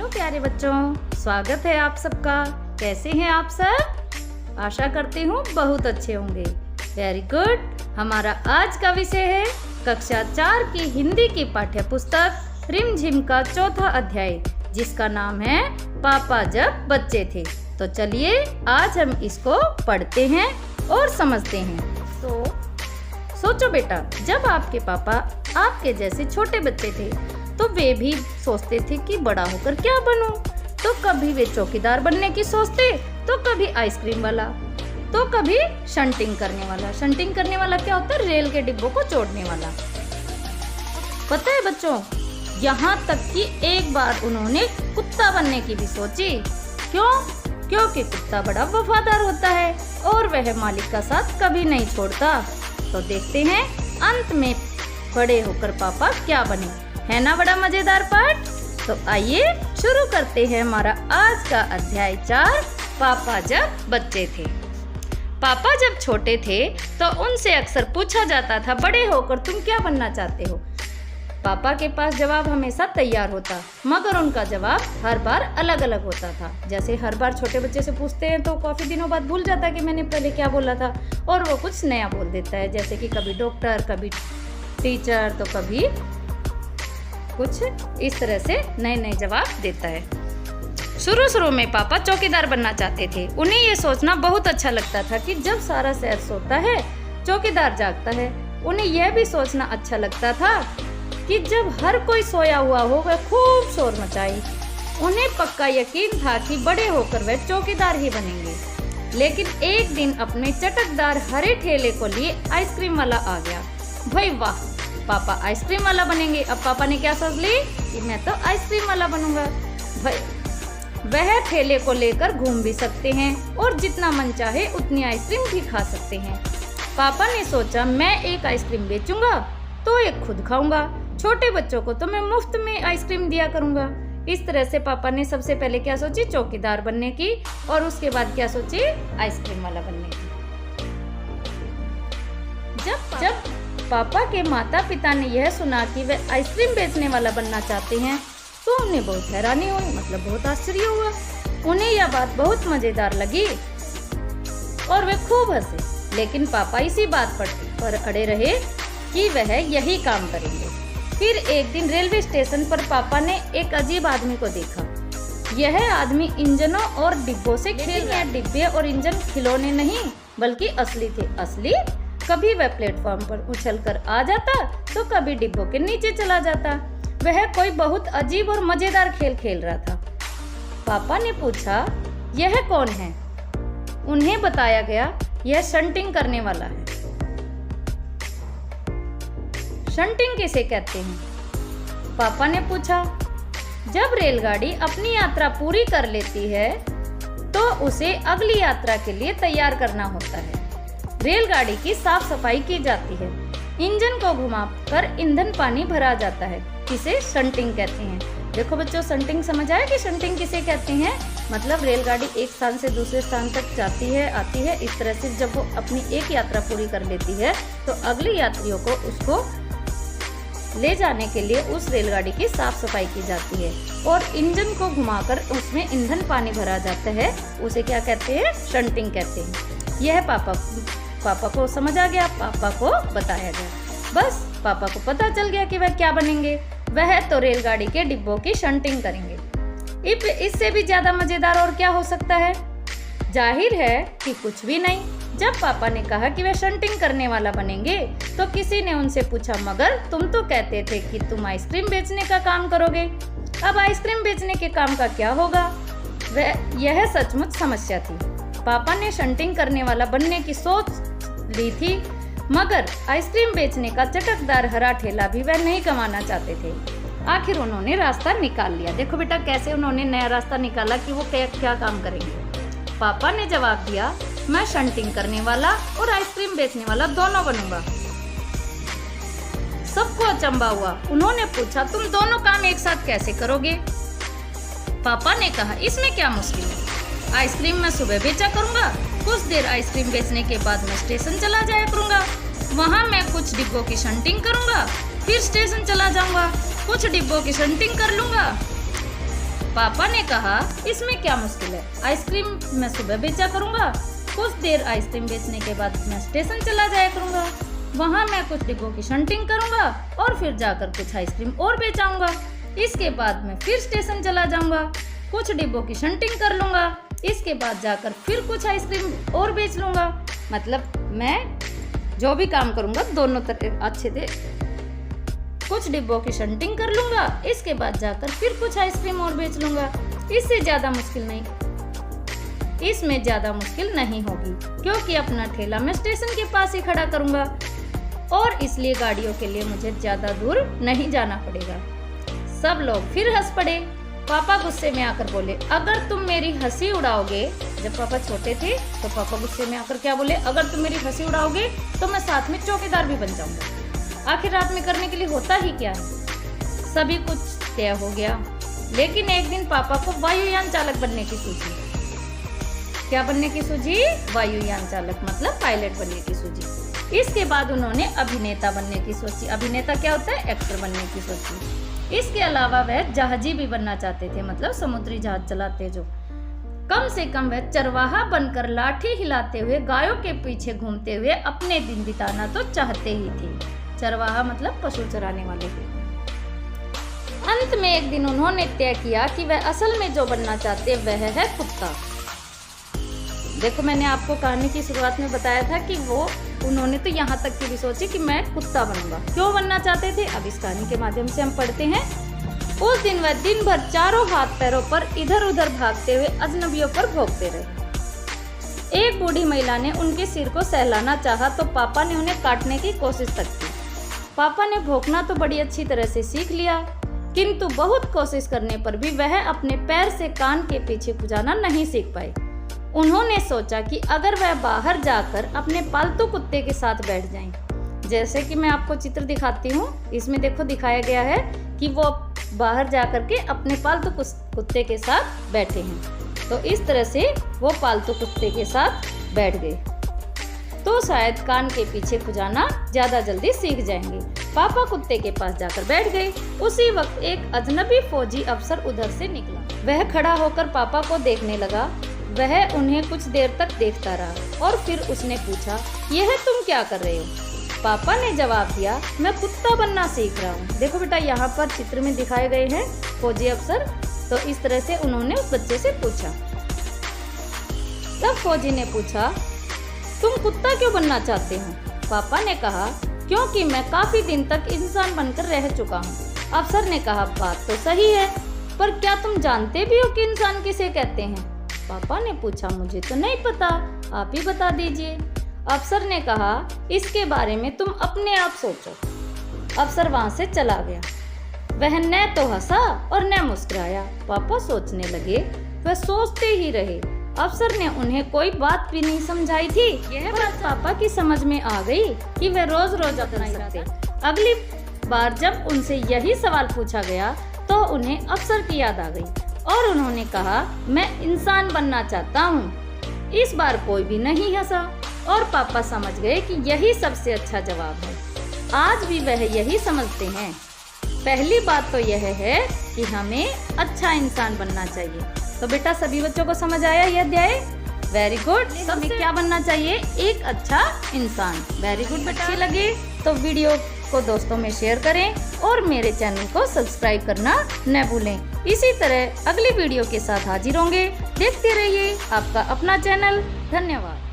प्यारे बच्चों, स्वागत है आप सबका। कैसे हैं आप सब? आशा करती हूँ बहुत अच्छे होंगे। Very good. हमारा आज का विषय है कक्षा 4 की हिंदी की पाठ्य पुस्तक रिमझिम का चौथा अध्याय, जिसका नाम है पापा जब बच्चे थे। तो चलिए आज हम इसको पढ़ते हैं और समझते हैं। तो सोचो बेटा, जब आपके पापा आपके जैसे छोटे बच्चे थे तो वे भी सोचते थे कि बड़ा होकर क्या बनूं। तो कभी वे चौकीदार बनने की सोचते, तो कभी आइसक्रीम वाला, तो कभी शंटिंग करने वाला। शंटिंग करने वाला क्या होता है? रेल के डिब्बों को जोड़ने वाला। पता है बच्चों, यहाँ तक कि एक बार उन्होंने कुत्ता बनने की भी सोची। क्यों? क्योंकि कुत्ता बड़ा वफादार होता है और वह मालिक का साथ कभी नहीं छोड़ता। तो देखते हैं अंत में बड़े होकर पापा क्या बने। है ना बड़ा मजेदार पाठ? तो आइए शुरू करते हैं हमारा आज का अध्याय 4, पापा जब बच्चे थे। पापा जब छोटे थे तो उनसे अक्सर पूछा जाता था, बड़े होकर तुम क्या बनना चाहते हो? पापा के पास जवाब हमेशा तैयार होता, मगर उनका जवाब हर बार अलग अलग होता था। जैसे हर बार छोटे बच्चे से पूछते हैं तो काफी दिनों बाद भूल जाता है कि मैंने पहले क्या बोला था, और वो कुछ नया बोल देता है। जैसे कि कभी डॉक्टर, कभी टीचर, तो कभी कुछ इस तरह से नए नए जवाब देता है। शुरू में पापा चौकीदार बनना चाहते थे। उन्हें ये सोचना बहुत अच्छा लगता था कि जब सारा शहर सोता है, चौकीदार जागता है। उन्हें यह भी सोचना अच्छा लगता था कि जब हर कोई सोया हुआ हो वह खूब शोर मचाए। उन्हें पक्का यकीन था कि बड़े होकर वह चौकीदार ही बनेंगे। लेकिन एक दिन अपने चटकदार हरे ठेले को लिए आइसक्रीम वाला आ गया। भाई वाह, पापा आइसक्रीम वाला बनेंगे। अब पापा ने क्या सोच ली कि मैं तो आइसक्रीम वाला बनूंगा। भाई वह ठेले को लेकर घूम भी सकते हैं और जितना मन चाहे उतनी आइसक्रीम भी खा सकते हैं। पापा ने सोचा, मैं एक आइसक्रीम बेचूंगा तो एक खुद खाऊंगा, छोटे बच्चों को तो मैं मुफ्त में आइसक्रीम दिया करूंगा। इस तरह से पापा ने सबसे पहले क्या सोची? चौकीदार बनने की, और उसके बाद क्या सोची? आइसक्रीम वाला बनने की। जब पापा के माता पिता ने यह सुना कि वे आइसक्रीम बेचने वाला बनना चाहते हैं तो उन्हें बहुत हैरानी हुई, मतलब बहुत आश्चर्य हुआ। उन्हें यह बात बहुत मजेदार लगी और वे खूब हंसे। लेकिन पापा इसी बात पर अड़े रहे कि वह यही काम करेंगे। फिर एक दिन रेलवे स्टेशन पर पापा ने एक अजीब आदमी को देखा। यह आदमी इंजनों और डिब्बों से खेल रहा है। डिब्बे और इंजन खिलौने नहीं बल्कि असली थे। असली? कभी वह प्लेटफॉर्म पर उछलकर आ जाता तो कभी डिब्बों के नीचे चला जाता। वह कोई बहुत अजीब और मजेदार खेल खेल रहा था। पापा ने पूछा, यह कौन है? उन्हें बताया गया, यह शंटिंग करने वाला है। शंटिंग किसे कहते हैं? पापा ने पूछा। जब रेलगाड़ी अपनी यात्रा पूरी कर लेती है तो उसे अगली यात्रा के लिए तैयार करना होता है। रेलगाड़ी की साफ सफाई की जाती है, इंजन को घुमाकर ईंधन पानी भरा जाता है। इसे शंटिंग कहते हैं। देखो बच्चों, शंटिंग समझ आया कि शंटिंग किसे कहते हैं? मतलब रेलगाड़ी एक स्थान से दूसरे स्थान तक जाती है, आती है। इस तरह से जब वो अपनी एक यात्रा पूरी कर लेती है तो अगली यात्रियों को उसको ले जाने के लिए उस रेलगाड़ी की साफ सफाई की जाती है और इंजन को घुमाकर उसमें ईंधन पानी भरा जाता है। उसे क्या कहते हैं? शंटिंग कहते हैं। यह पापा को समझ आ गया, पापा को बताया गया। बस पापा को पता चल गया कि वह क्या बनेंगे। वह तो रेलगाड़ी के डिब्बों की शंटिंग करेंगे। इससे भी ज्यादा मजेदार और क्या हो सकता है? जाहिर है कि कुछ भी नहीं। जब पापा ने कहा कि वह शंटिंग करने वाला बनेंगे तो किसी ने उनसे पूछा, मगर तुम तो कहते थे कि तुम आइसक्रीम बेचने का काम करोगे। अब आइसक्रीम बेचने के काम का क्या होगा? यह सचमुच समस्या थी। पापा ने शंटिंग करने वाला बनने की सोच ली थी, मगर आइसक्रीम बेचने का चटकदार हरा ठेला भी वह नहीं कमाना चाहते थे। आखिर उन्होंने रास्ता निकाल लिया। देखो बेटा, कैसे उन्होंने नया रास्ता निकाला कि वो क्या काम करेंगे। पापा ने जवाब दिया, मैं शंटिंग करने वाला और आइसक्रीम बेचने वाला दोनों बनूंगा। सबको अचंभा हुआ। उन्होंने पूछा, तुम दोनों काम एक साथ कैसे करोगे? पापा ने कहा, इसमें क्या मुश्किल है? आइसक्रीम मैं सुबह बेचा करूंगा, कुछ देर आइसक्रीम बेचने के बाद मैं स्टेशन चला जाया करूंगा। वहां मैं कुछ डिब्बों की शंटिंग करूंगा, फिर स्टेशन चला जाऊंगा, कुछ डिब्बों की शंटिंग कर लूंगा। पापा ने कहा, इसमें क्या मुश्किल है, आइसक्रीम मैं सुबह बेचा करूँगा। कुछ देर आइसक्रीम बेचने के बाद मैं स्टेशन चला जाया करूँगा, वहाँ मैं कुछ डिब्बों की शंटिंग करूँगा और फिर जाकर कुछ आइसक्रीम और बेचाऊँगा। इसके बाद मैं फिर स्टेशन चला जाऊँगा, कुछ डिब्बों की शंटिंग कर लूँगा, इसके बाद जाकर फिर कुछ आइसक्रीम और बेच लूँगा। मतलब मैं जो भी काम करूँगा दोनों तरह अच्छे से कुछ डिब्बों की शंटिंग कर लूँगा, इसके बाद जाकर फिर कुछ आइसक्रीम और बेच लूँगा। इससे ज़्यादा मुश्किल नहीं, इसमें ज़्यादा मुश्किल नहीं होगी, क्योंकि अपना ठेला मैं स्टेशन के पास ही खड़ा करूँगा और इसलिए गाड़ियों के लिए मुझे ज़्यादा दूर नहीं जाना पड़ेगा। सब लोग फिर हंस पड़े। पापा गुस्से में आकर बोले, अगर तुम मेरी हंसी उड़ाओगे। जब पापा छोटे थे तो पापा गुस्से में आकर क्या बोले, अगर तुम मेरी हंसी उड़ाओगे तो मैं साथ में चौकीदार भी बन जाऊंगा। आखिर रात में करने के लिए होता ही क्या है। सभी कुछ तय हो गया, लेकिन एक दिन पापा को वायुयान चालक बनने की सूझी। क्या बनने की सूझी? वायुयान चालक मतलब पायलट बनने की सूझी। इसके बाद उन्होंने अभिनेता बनने की सोची। अभिनेता क्या होता है? एक्टर बनने की सोची। इसके अलावा वह जहाजी भी बनना चाहते थे, मतलब समुद्री जहाज चलाते जो। कम से कम वह चरवाहा बनकर लाठी हिलाते हुए गायों के पीछे घूमते हुए अपने दिन बिताना तो चाहते ही थे। चरवाहा मतलब पशु चराने वाले थे। अंत में एक दिन उन्होंने तय किया कि वह असल में जो बनना चाहते वह है कुत्ता। देखो, मैंने आपको कहानी की शुरुआत में बताया था कि उन्होंने तो यहाँ तक की भी सोची कि मैं कुत्ता बनूंगा। क्यों बनना चाहते थे, अब इस कहानी के माध्यम से हम पढ़ते हैं। उस दिन वह दिन भर चारों हाथ पैरों पर इधर उधर भागते हुए अजनबियों पर भौंकते रहे। एक बूढ़ी महिला ने उनके सिर को सहलाना चाहा तो पापा ने उन्हें काटने की कोशिश तक की। पापा ने भौंकना तो बड़ी अच्छी तरह से सीख लिया, किंतु बहुत कोशिश करने पर भी वह अपने पैर से कान के पीछे खुजाना नहीं सीख पाए। उन्होंने सोचा कि अगर वह बाहर जाकर अपने पालतू कुत्ते के साथ बैठ जाएं, जैसे कि मैं आपको चित्र दिखाती हूँ, इसमें देखो दिखाया गया है कि वो बाहर जाकर के अपने पालतू कुत्ते के साथ बैठे हैं। तो इस तरह से वो पालतू कुत्ते के साथ बैठ गए तो शायद कान के पीछे खुजाना ज़्यादा जल्दी सीख जाएंगे। पापा कुत्ते के पास जाकर बैठ गए। उसी वक्त एक अजनबी फौजी अफसर उधर से निकला। वह खड़ा होकर पापा को देखने लगा। वह उन्हें कुछ देर तक देखता रहा और फिर उसने पूछा, यह तुम क्या कर रहे हो? पापा ने जवाब दिया, मैं कुत्ता बनना सीख रहा हूँ। देखो बेटा, यहाँ पर चित्र में दिखाए गए हैं फौजी अफसर। तो इस तरह से उन्होंने उस बच्चे से पूछा। तब फौजी ने पूछा, तुम कुत्ता क्यों बनना चाहते हो? पापा ने कहा, क्योंकि मैं काफी दिन तक इंसान बनकर रह चुका हूँ। अफसर ने कहा, बात तो सही है, पर क्या तुम जानते भी हो कि इंसान किसे कहते हैं? पापा ने पूछा, मुझे तो नहीं पता, आप ही बता दीजिए। अफसर ने कहा, इसके बारे में तुम अपने आप सोचो। अफसर वहां से चला गया। वह न तो हंसा और न मुस्कुराया। पापा सोचने लगे, वह सोचते ही रहे। अफसर ने उन्हें कोई बात भी नहीं समझाई थी। यह बात पापा की समझ में आ गई कि वह रोज रोज अपना ही सकते। अगली बार जब उनसे यही सवाल पूछा गया तो उन्हें अफसर की याद आ गई और उन्होंने कहा, मैं इंसान बनना चाहता हूँ। इस बार कोई भी नहीं हंसा और पापा समझ गए कि यही सबसे अच्छा जवाब है। आज भी वह यही समझते हैं। पहली बात तो यह है कि हमें अच्छा इंसान बनना चाहिए। तो बेटा, सभी बच्चों को समझ आया यह अध्याय? Very good. हमें क्या बनना चाहिए? एक अच्छा इंसान। वेरी गुड बेटा। अच्छी लगे तो वीडियो को दोस्तों में शेयर करें और मेरे चैनल को सब्सक्राइब करना न भूलें। इसी तरह अगली वीडियो के साथ हाजिर होंगे। देखते रहिए आपका अपना चैनल। धन्यवाद।